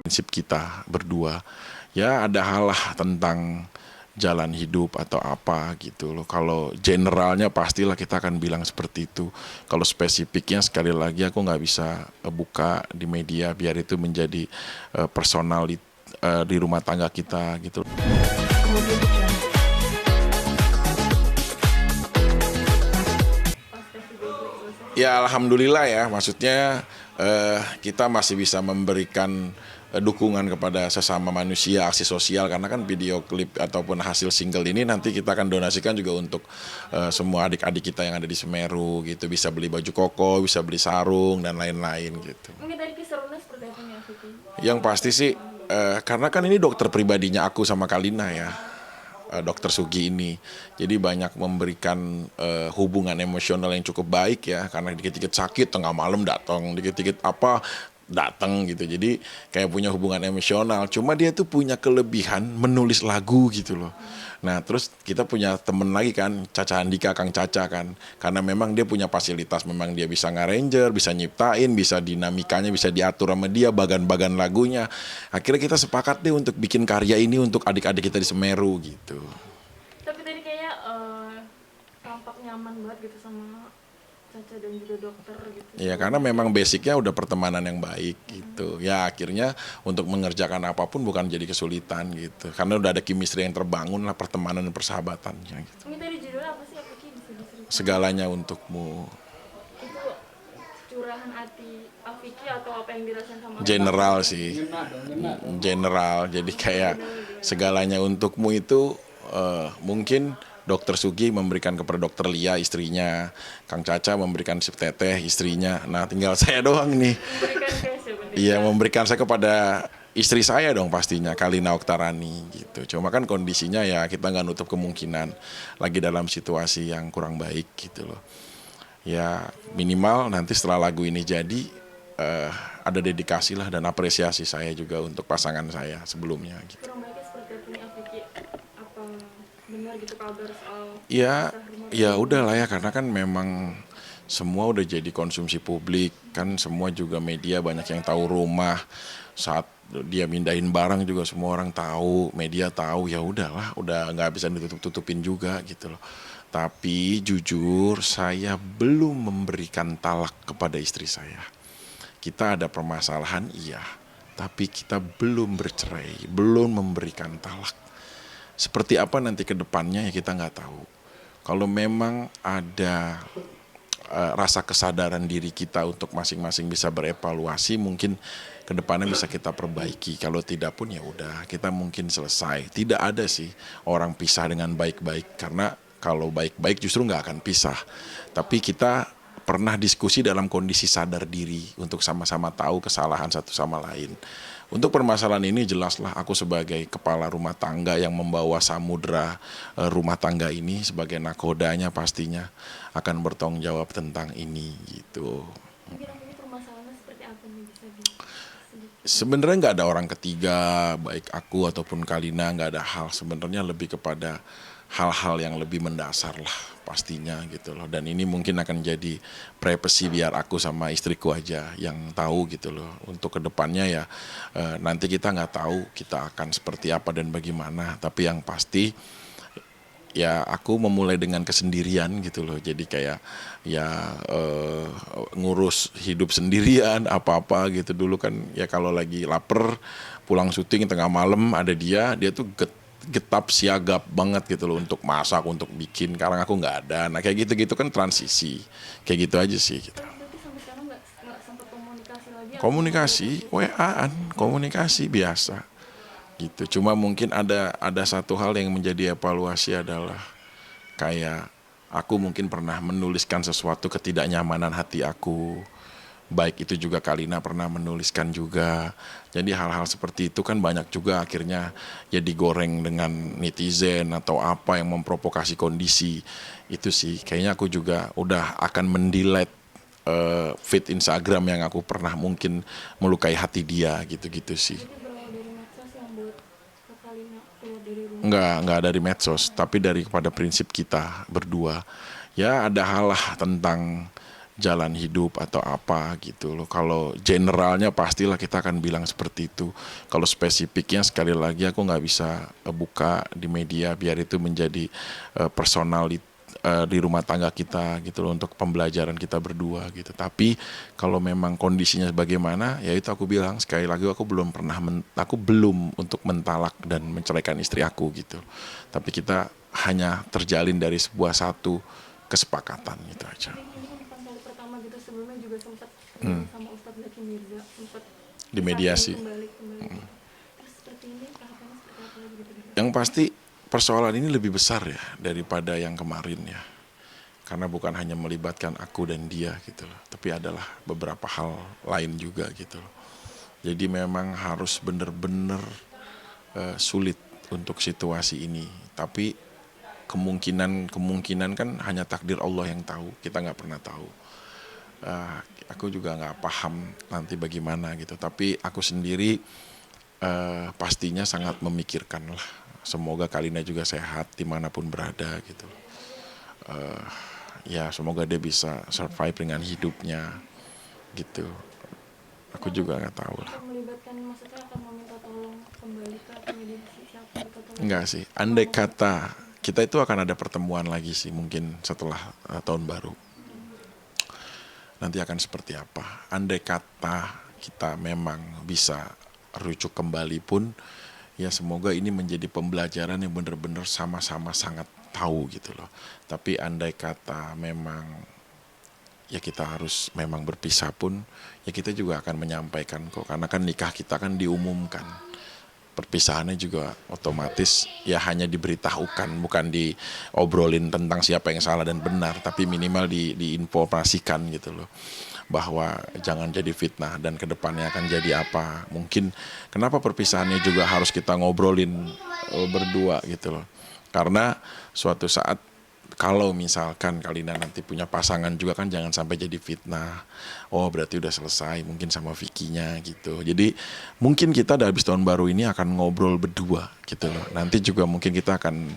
Prinsip kita berdua, ya ada hal lah tentang jalan hidup atau apa gitu loh. Kalau generalnya pastilah kita akan bilang seperti itu. Kalau spesifiknya sekali lagi aku nggak bisa buka di media biar itu menjadi personal di rumah tangga kita gitu. Ya alhamdulillah ya, maksudnya kita masih bisa memberikan dukungan kepada sesama manusia, aksi sosial, karena kan video klip ataupun hasil single ini nanti kita akan donasikan juga untuk semua adik-adik kita yang ada di Semeru gitu, bisa beli baju koko, bisa beli sarung dan lain-lain gitu. Mungkin tadi keseruannya seperti apa nih Afiki? Yang pasti sih karena kan ini dokter pribadinya aku sama Kalina ya, Dokter Sugi ini, jadi banyak memberikan hubungan emosional yang cukup baik ya, karena dikit-dikit sakit tengah malam datang, dikit-dikit apa datang gitu, jadi kayak punya hubungan emosional. Cuma dia tuh punya kelebihan menulis lagu gitu loh. Nah terus kita punya temen lagi kan, Caca Andika, Kang Caca kan, karena memang dia punya fasilitas, memang dia bisa ngarranger, bisa nyiptain, bisa dinamikanya, bisa diatur sama dia, bagan-bagan lagunya. Akhirnya kita sepakat deh untuk bikin karya ini untuk adik-adik kita di Semeru gitu. Tapi tadi kayaknya tampak nyaman banget gitu sama Caca dan juga dokter gitu. Ya karena memang basicnya udah pertemanan yang baik gitu. Ya akhirnya untuk mengerjakan apapun bukan jadi kesulitan gitu. Karena udah ada chemistry yang terbangun lah, pertemanan dan persahabatannya gitu. Mungkin tadi judulnya apa sih Afiki, bisa diceritakan? Segalanya untukmu. Itu curahan hati Afiki atau apa yang dirasain sama Afiki? General sih. General. Jadi kayak segalanya untukmu itu mungkin Dokter Sugi memberikan kepada Dokter Lia istrinya, Kang Caca memberikan si Teteh istrinya. Nah tinggal saya doang nih. Berikan ke siapa nih? Iya, memberikan saya kepada istri saya dong pastinya, Kalina Oktarani gitu. Cuma kan kondisinya ya kita nggak nutup kemungkinan lagi dalam situasi yang kurang baik gitu loh. Ya minimal nanti setelah lagu ini jadi ada dedikasi lah dan apresiasi saya juga untuk pasangan saya sebelumnya gitu. Kurang baiknya seperti apa nih Afiki? Apa benar gitu kabar soal Ya, kisah rumah ya tangga? udah lah ya, karena kan memang semua udah jadi konsumsi publik, kan semua juga media banyak yang tahu rumah, saat dia mindahin barang juga semua orang tahu, media tahu, ya udahlah, udah nggak bisa ditutup-tutupin juga gitu loh. Tapi jujur saya belum memberikan talak kepada istri saya. Kita ada permasalahan iya, tapi kita belum bercerai, belum memberikan talak. Seperti apa nanti ke depannya ya kita nggak tahu. Kalau memang ada rasa kesadaran diri kita untuk masing-masing bisa berevaluasi, mungkin ke depannya bisa kita perbaiki. Kalau tidak pun ya udah, kita mungkin selesai. Tidak ada sih orang pisah dengan baik-baik, karena kalau baik-baik justru nggak akan pisah. Tapi kita pernah diskusi dalam kondisi sadar diri untuk sama-sama tahu kesalahan satu sama lain. Untuk permasalahan ini jelaslah aku sebagai kepala rumah tangga yang membawa samudra rumah tangga ini sebagai nakodanya pastinya akan bertanggung jawab tentang ini gitu. Kira-kira permasalahannya seperti apa nih, bisa Sebenarnya nggak ada orang ketiga, baik aku ataupun Kalina, nggak ada hal. Sebenarnya lebih kepada hal-hal yang lebih mendasar lah pastinya gitu loh. Dan ini mungkin akan jadi privasi biar aku sama istriku aja yang tahu gitu loh. Untuk kedepannya ya nanti kita nggak tahu kita akan seperti apa dan bagaimana. Tapi yang pasti ya aku memulai dengan kesendirian gitu loh. Jadi kayak ya ngurus hidup sendirian apa-apa gitu. Dulu kan ya kalau lagi lapar pulang syuting tengah malam ada dia tuh getap siagap banget gitu loh untuk masak, untuk bikin. Sekarang aku nggak ada. Nah kayak gitu-gitu kan transisi. Kayak gitu aja sih gitu. berarti sampai sekarang nggak sempat komunikasi lagi? Komunikasi, WA-an, komunikasi biasa gitu. Cuma mungkin ada satu hal yang menjadi evaluasi adalah kayak aku mungkin pernah menuliskan sesuatu ketidaknyamanan hati aku. Baik itu juga Kalina pernah menuliskan juga. Jadi hal-hal seperti itu kan banyak juga akhirnya ya digoreng dengan netizen atau apa yang memprovokasi kondisi. Itu sih kayaknya aku juga udah akan mendelete feed Instagram yang aku pernah mungkin melukai hati dia gitu-gitu sih. Jadi berawal dari medsos yang buat Kak Kalina keluar dari rumah? Enggak dari medsos, tapi dari kepada prinsip kita berdua. Ya ada hal lah tentang jalan hidup atau apa gitu loh. Kalau generalnya pastilah kita akan bilang seperti itu. Kalau spesifiknya sekali lagi aku nggak bisa buka di media, biar itu menjadi personal di rumah tangga kita gitu loh, untuk pembelajaran kita berdua gitu. Tapi kalau memang kondisinya bagaimana, ya itu aku bilang sekali lagi, aku belum untuk mentalak dan menceraikan istri aku gitu. Tapi kita hanya terjalin dari sebuah satu kesepakatan gitu aja. Ini kan bukan kali pertama gitu, sebelumnya juga sempat ketemu sama Ustadz Zaki Mirza, sempat Dimediasi. kembali gitu. Terus seperti ini tahapannya seperti apa lagi gitu? Yang pasti persoalan ini lebih besar ya daripada yang kemarin ya. Karena bukan hanya melibatkan aku dan dia gitu loh, tapi adalah beberapa hal lain juga gitu loh. Jadi memang harus benar-benar sulit untuk situasi ini. Tapi kemungkinan kan hanya takdir Allah yang tahu. Kita nggak pernah tahu. Aku juga nggak paham nanti bagaimana gitu. Tapi aku sendiri pastinya sangat memikirkan lah. Semoga Kalina juga sehat dimanapun berada gitu. Ya semoga dia bisa survive dengan hidupnya gitu. Aku juga nggak tahu lah. Akan melibatkan, maksudnya akan meminta tolong kembali ke mediasi siapa gitu atau Enggak sih, andai kata kita itu akan ada pertemuan lagi sih mungkin setelah tahun baru. Nanti akan seperti apa. Andai kata kita memang bisa rujuk kembali pun, ya semoga ini menjadi pembelajaran yang benar-benar sama-sama sangat tahu gitu loh. Tapi andai kata memang ya kita harus memang berpisah pun, ya kita juga akan menyampaikan kok. Karena kan nikah kita kan diumumkan. Perpisahannya juga otomatis ya hanya diberitahukan, bukan diobrolin tentang siapa yang salah dan benar, tapi minimal diinformasikan gitu loh, bahwa jangan jadi fitnah dan kedepannya akan jadi apa. Mungkin kenapa perpisahannya juga harus kita ngobrolin berdua gitu loh, karena suatu saat kalau misalkan Kalina nanti punya pasangan juga kan jangan sampai jadi fitnah. Oh berarti udah selesai mungkin sama Vicky-nya gitu. Jadi mungkin kita dari habis tahun baru ini akan ngobrol berdua gitu loh. Nanti juga mungkin kita akan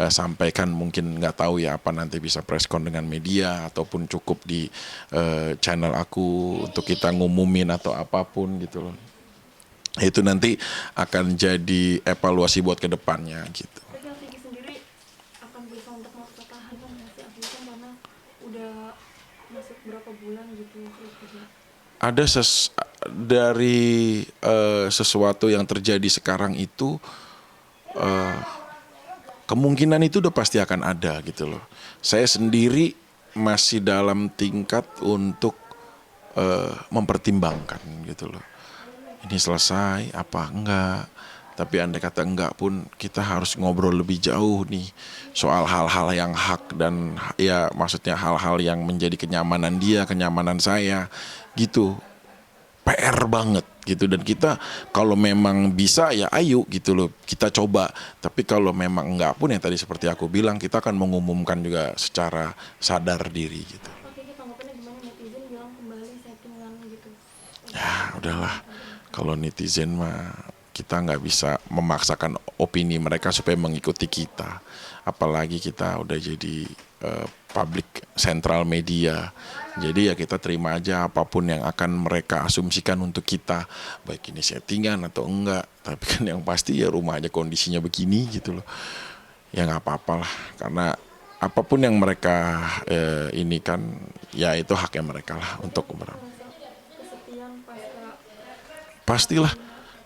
sampaikan, mungkin nggak tahu ya apa nanti bisa preskon dengan media ataupun cukup di channel aku untuk kita ngumumin atau apapun gitu loh. Itu nanti akan jadi evaluasi buat kedepannya gitu. tapi Vicky sendiri akan berusaha untuk mempertahankan masih Vicky karena udah masuk berapa bulan gitu terus juga. Ada dari sesuatu yang terjadi sekarang itu kemungkinan itu udah pasti akan ada gitu loh. Saya sendiri masih dalam tingkat untuk mempertimbangkan gitu loh. Ini selesai apa enggak? Tapi andai kata enggak pun kita harus ngobrol lebih jauh nih soal hal-hal yang hak dan ya maksudnya hal-hal yang menjadi kenyamanan dia, kenyamanan saya gitu. PR banget gitu, dan kita kalau memang bisa ya ayo gitu loh kita coba. Tapi kalau memang enggak pun yang tadi seperti aku bilang, kita akan mengumumkan juga secara sadar diri gitu. Oke, kita tanggapannya gimana, netizen bilang kembali settingan gitu. Ya udahlah, kalau netizen mah kita nggak bisa memaksakan opini mereka supaya mengikuti kita. Apalagi kita udah jadi public central media. Jadi ya kita terima aja apapun yang akan mereka asumsikan untuk kita, baik ini settingan atau enggak. Tapi kan yang pasti ya rumah aja kondisinya begini gitu loh. Ya nggak apa-apa lah, karena apapun yang mereka ini kan ya itu haknya mereka lah untuk Kesepian pasca pastilah.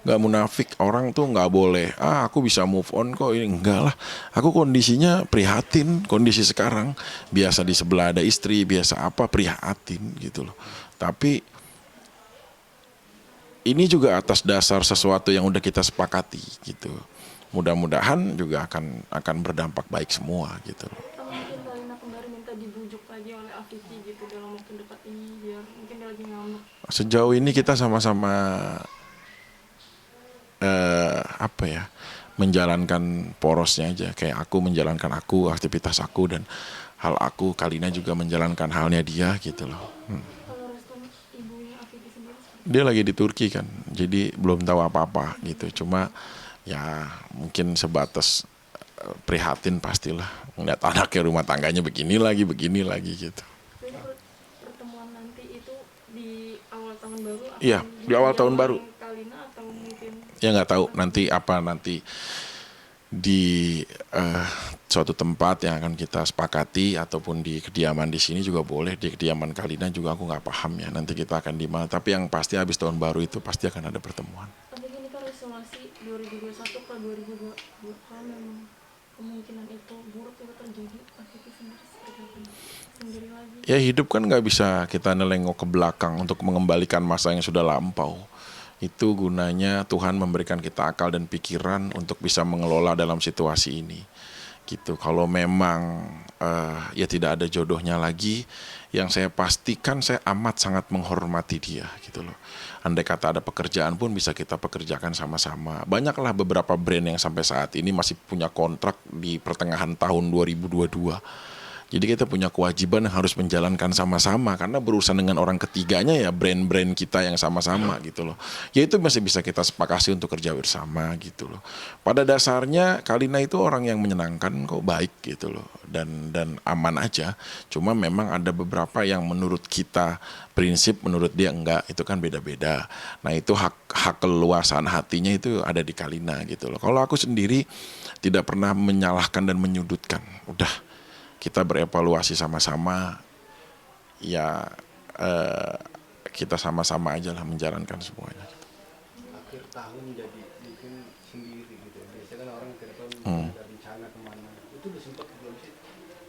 Nggak munafik, orang tuh nggak boleh aku bisa move on kok, ini enggak lah. Aku kondisinya prihatin, kondisi sekarang biasa di sebelah ada istri, biasa apa prihatin gitu loh. Tapi ini juga atas dasar sesuatu yang udah kita sepakati gitu. Mudah-mudahan juga akan berdampak baik semua gitu loh. atau mungkin Kalina kembali minta dibujuk lagi oleh Afiki gitu dalam waktu dekat ini biar mungkin dia lagi ngamuk. Sejauh ini kita sama-sama menjalankan porosnya aja, kayak aku menjalankan aku, aktivitas aku, dan hal aku, Kalina juga menjalankan halnya dia gitu loh. Kalau respon ibunya Afiki sendiri seperti Dia lagi di Turki kan, jadi belum tahu apa-apa gitu. Cuma ya mungkin sebatas prihatin pastilah ngeliat anaknya rumah tangganya begini lagi gitu. jadi pertemuan nanti itu di awal tahun baru akan Iya, di awal tahun baru. Kalina atau mungkin Ya nggak tahu nanti di suatu tempat yang akan kita sepakati ataupun di kediaman di sini juga boleh, di kediaman Kalina juga aku nggak paham ya nanti kita akan di mana, tapi yang pasti habis tahun baru itu pasti akan ada pertemuan. tapi ini kan resolusi 2021 ke 2022 kalau memang kemungkinan itu buruk itu terjadi aktivitas sendiri seperti apa sendiri lagi. Ya hidup kan nggak bisa kita nelengok ke belakang untuk mengembalikan masa yang sudah lampau. Itu gunanya Tuhan memberikan kita akal dan pikiran untuk bisa mengelola dalam situasi ini. Gitu. Kalau memang ya tidak ada jodohnya lagi, yang saya pastikan saya amat sangat menghormati dia gitu loh. Andai kata ada pekerjaan pun bisa kita pekerjakan sama-sama. Banyaklah beberapa brand yang sampai saat ini masih punya kontrak di pertengahan tahun 2022. Jadi kita punya kewajiban yang harus menjalankan sama-sama karena berurusan dengan orang ketiganya ya brand-brand kita yang sama-sama gitu loh. Ya itu masih bisa kita sepakati untuk kerja bersama gitu loh. Pada dasarnya Kalina itu orang yang menyenangkan kok, baik gitu loh, dan aman aja. Cuma memang ada beberapa yang menurut kita prinsip, menurut dia enggak, itu kan beda-beda. Nah itu hak keluasan hatinya itu ada di Kalina gitu loh. Kalau aku sendiri tidak pernah menyalahkan dan menyudutkan. Udah, kita berevaluasi sama-sama, ya kita sama-sama aja lah menjalankan semuanya. Akhir tahun jadi mungkin sendiri gitu. Biasanya kan orang akhir tahun ada rencana kemana. Itu udah sempat belum sih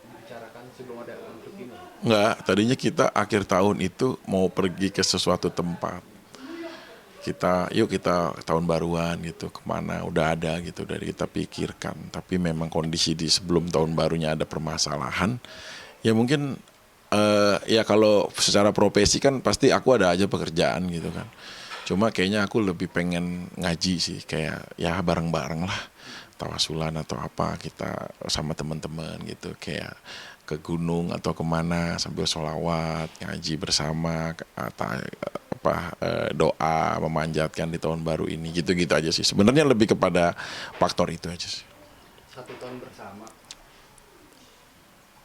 dibicarakan sebelum ada untuk ini? Enggak, tadinya kita akhir tahun itu mau pergi ke sesuatu tempat. Yuk kita tahun baruan gitu, kemana, udah ada gitu, dari kita pikirkan. Tapi memang kondisi di sebelum tahun barunya ada permasalahan, ya mungkin ya kalau secara profesi kan pasti aku ada aja pekerjaan gitu kan. Cuma kayaknya aku lebih pengen ngaji sih, kayak ya bareng-bareng lah, tawasulan atau apa kita sama teman-teman gitu, kayak ke gunung atau kemana sambil sholawat, ngaji bersama, doa memanjatkan di tahun baru ini, gitu-gitu aja sih. Sebenarnya lebih kepada faktor itu aja sih. 1 tahun bersama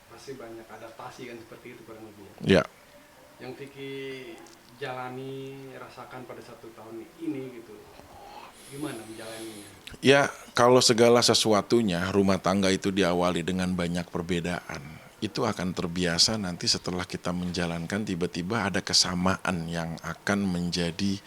pasti banyak adaptasi kan seperti itu kurang lebih. Ya. Yang Vicky jalani rasakan pada 1 tahun ini gitu, gimana menjalaninya? Ya, kalau segala sesuatunya rumah tangga itu diawali dengan banyak perbedaan, itu akan terbiasa nanti setelah kita menjalankan tiba-tiba ada kesamaan yang akan menjadi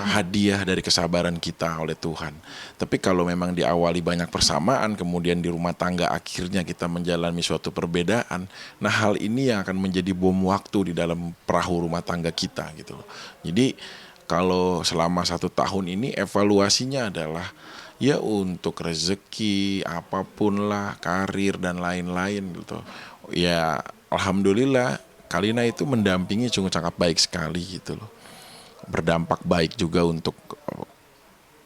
hadiah dari kesabaran kita oleh Tuhan. Tapi kalau memang diawali banyak persamaan, kemudian di rumah tangga akhirnya kita menjalani suatu perbedaan, nah hal ini yang akan menjadi bom waktu di dalam perahu rumah tangga kita gitu loh. Jadi kalau selama 1 tahun ini evaluasinya adalah ya untuk rezeki, apapun lah, karir dan lain-lain gitu. Ya alhamdulillah Kalina itu mendampingi sungguh sangat baik sekali gitu loh. Berdampak baik juga untuk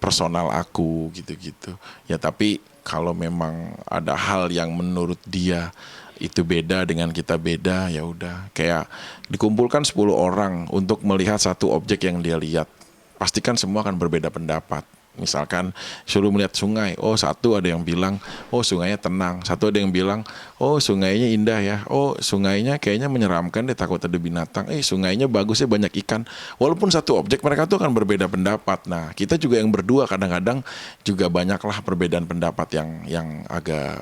personal aku gitu-gitu. Ya tapi kalau memang ada hal yang menurut dia itu beda dengan kita beda, ya udah. Kayak dikumpulkan 10 orang untuk melihat satu objek yang dia lihat. Pastikan semua akan berbeda pendapat. Misalkan suruh melihat sungai, oh satu ada yang bilang, oh sungainya tenang. Satu ada yang bilang, oh sungainya indah ya. Oh sungainya kayaknya menyeramkan deh, takut ada binatang. Sungainya bagus ya, banyak ikan. Walaupun satu objek, mereka tuh akan berbeda pendapat. Nah kita juga yang berdua kadang-kadang juga banyaklah perbedaan pendapat yang agak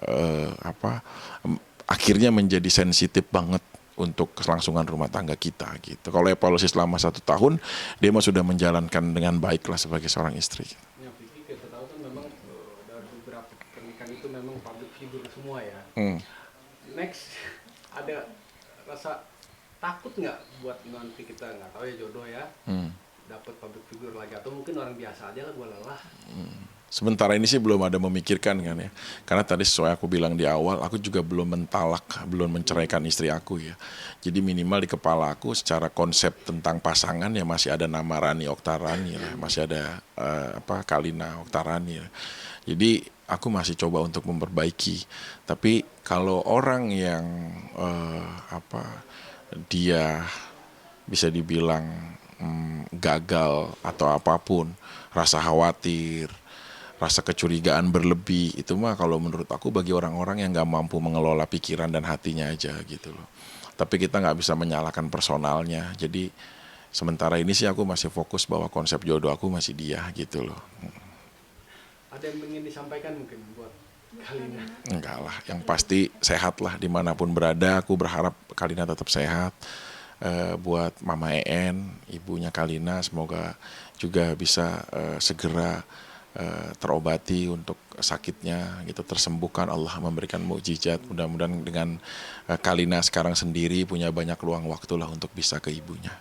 akhirnya menjadi sensitif banget untuk keselangsungan rumah tangga kita gitu. Kalau evaluasi selama 1 tahun, dia mah sudah menjalankan dengan baik lah sebagai seorang istri. Yang Vicky kita tahu kan memang dari beberapa pernikahan itu memang public figure semua ya. Next ada rasa takut nggak buat nanti kita nggak tahu ya jodoh ya, dapat public figure lagi atau mungkin orang biasa aja lah gue lelah. Sementara ini sih belum ada memikirkan kan ya. Karena tadi sesuai aku bilang di awal, aku juga belum mentalak, belum menceraikan istri aku ya. Jadi minimal di kepala aku secara konsep tentang pasangan ya masih ada nama Rani Oktarani ya, masih ada Kalina Oktarani ya. Jadi aku masih coba untuk memperbaiki. Tapi kalau orang yang dia bisa dibilang gagal atau apapun, rasa khawatir, rasa kecurigaan berlebih, itu mah kalau menurut aku bagi orang-orang yang gak mampu mengelola pikiran dan hatinya aja gitu loh. Tapi kita nggak bisa menyalahkan personalnya. Jadi sementara ini sih aku masih fokus bahwa konsep jodoh aku masih dia gitu loh. Ada yang ingin disampaikan mungkin buat Kalina? Enggak lah, yang pasti sehat lah dimanapun berada. Aku berharap Kalina tetap sehat. Buat Mama En, ibunya Kalina, semoga juga bisa segera terobati untuk sakitnya gitu, tersembuhkan. Allah memberikan mukjizat. Mudah-mudahan dengan Kalina sekarang sendiri punya banyak luang waktu lah untuk bisa ke ibunya.